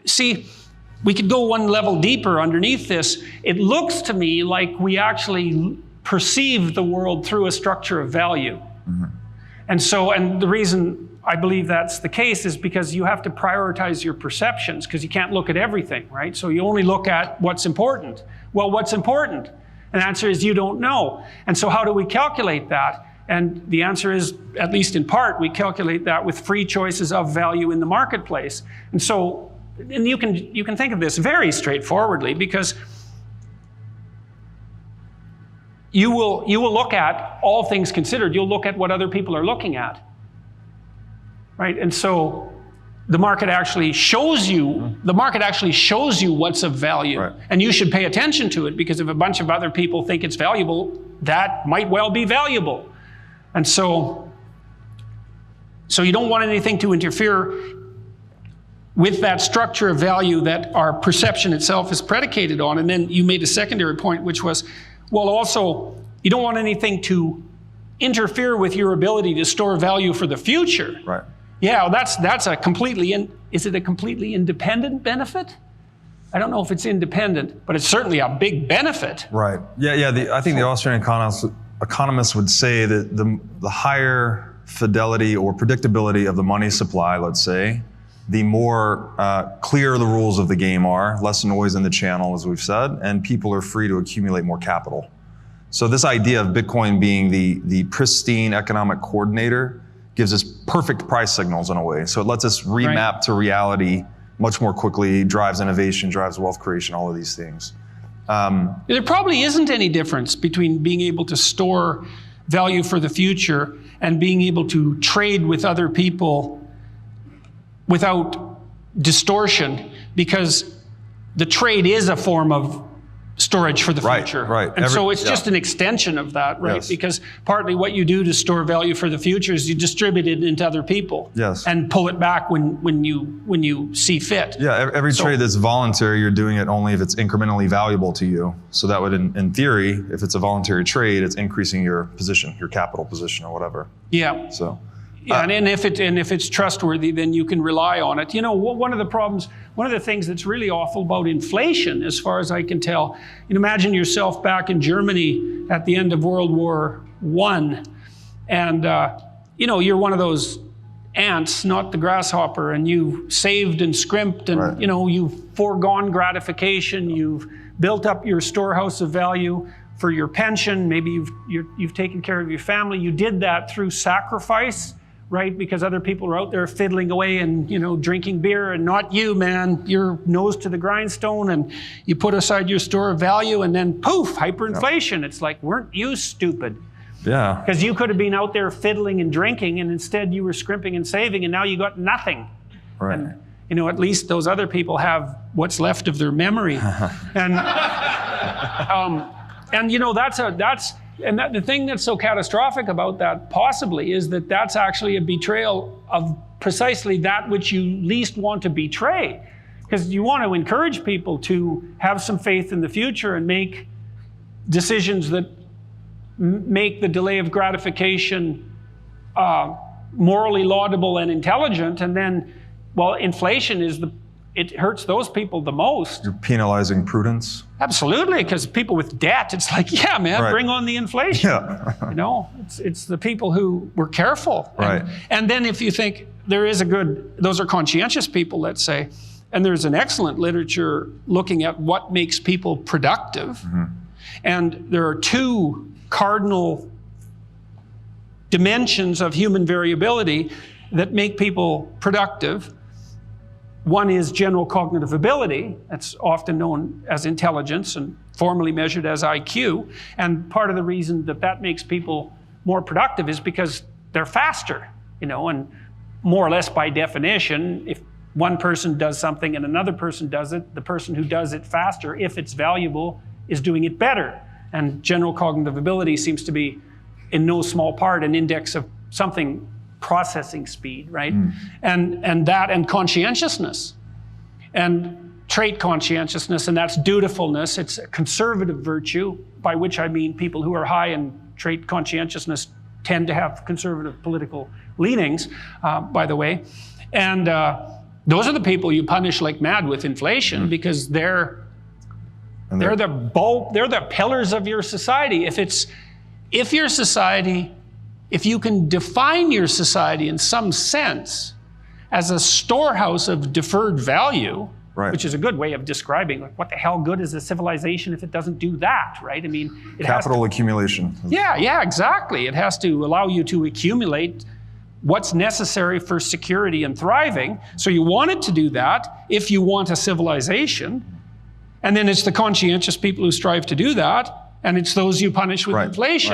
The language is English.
see, we could go one level deeper underneath this. It looks to me like we actually perceive the world through a structure of value. And the reason I believe that's the case is because you have to prioritize your perceptions, because you can't look at everything, right? So you only look at what's important. Well, what's important? And the answer is you don't know. And so how do we calculate that? And the answer is, at least in part, we calculate that with free choices of value in the marketplace. And so, and you can think of this very straightforwardly, because you will look at, all things considered, you'll look at what other people are looking at, right? And so the market actually shows you what's of value, right. And you should pay attention to it, because if a bunch of other people think it's valuable, that might well be valuable. And so you don't want anything to interfere with that structure of value that our perception itself is predicated on. And then you made a secondary point, which was, well, also, you don't want anything to interfere with your ability to store value for the future. Right. Yeah, that's a completely, is it a completely independent benefit? I don't know if it's independent, but it's certainly a big benefit. Right. Yeah. I think the Austrian economists would say that the higher fidelity or predictability of the money supply, let's say, the more clear the rules of the game are, less noise in the channel, as we've said, and people are free to accumulate more capital. So this idea of Bitcoin being the pristine economic coordinator gives us perfect price signals in a way. So it lets us remap to reality much more quickly, drives innovation, drives wealth creation, all of these things. There probably isn't any difference between being able to store value for the future and being able to trade with other people without distortion, because the trade is a form of storage for the future. Right. And so it's just an extension of that, right? Yes. Because partly what you do to store value for the future is you distribute it into other people. Yes. And pull it back when you see fit. Yeah, every trade that's voluntary, you're doing it only if it's incrementally valuable to you. So that would, in theory, if it's a voluntary trade, it's increasing your position, your capital position or whatever. Yeah. So. Yeah, and if it's trustworthy, then you can rely on it. You know, one of the things that's really awful about inflation, as far as I can tell, imagine yourself back in Germany at the end of World War I, and you're one of those ants, not the grasshopper, and you've saved and scrimped, and you've foregone gratification, you've built up your storehouse of value for your pension, maybe you've taken care of your family. You did that through sacrifice. Right, because other people are out there fiddling away and drinking beer, and not you, man. You're nose to the grindstone, and you put aside your store of value, and then poof, hyperinflation. It's like, weren't you stupid? Yeah. Because you could have been out there fiddling and drinking, and instead you were scrimping and saving, and now you got nothing. Right. And at least those other people have what's left of their memory, and the thing that's so catastrophic about that possibly is that that's actually a betrayal of precisely that which you least want to betray. Because you want to encourage people to have some faith in the future and make decisions that make the delay of gratification morally laudable and intelligent. And then, well, inflation it hurts those people the most. You're penalizing prudence? Absolutely, because people with debt, it's like, yeah, man, bring on the inflation. Yeah. It's the people who were careful. Right. And then if you think those are conscientious people, let's say, and there's an excellent literature looking at what makes people productive. Mm-hmm. And there are two cardinal dimensions of human variability that make people productive. One is general cognitive ability. That's often known as intelligence and formally measured as IQ. And part of the reason that makes people more productive is because they're faster, and more or less by definition, if one person does something and another person does it, the person who does it faster, if it's valuable, is doing it better. And general cognitive ability seems to be, in no small part, an index of something processing speed, right? And conscientiousness and trait conscientiousness, and that's dutifulness. It's a conservative virtue, by which I mean people who are high in trait conscientiousness tend to have conservative political leanings, by the way. And Those are the people you punish like mad with inflation because they're the pillars of your society. If your society, if you can define your society in some sense as a storehouse of deferred value, right, which is a good way of describing, like, what the hell good is a civilization if it doesn't do that, right? I mean, capital accumulation. Yeah, exactly. It has to allow you to accumulate what's necessary for security and thriving. So you want it to do that if you want a civilization. And then it's the conscientious people who strive to do that, and it's those you punish with inflation.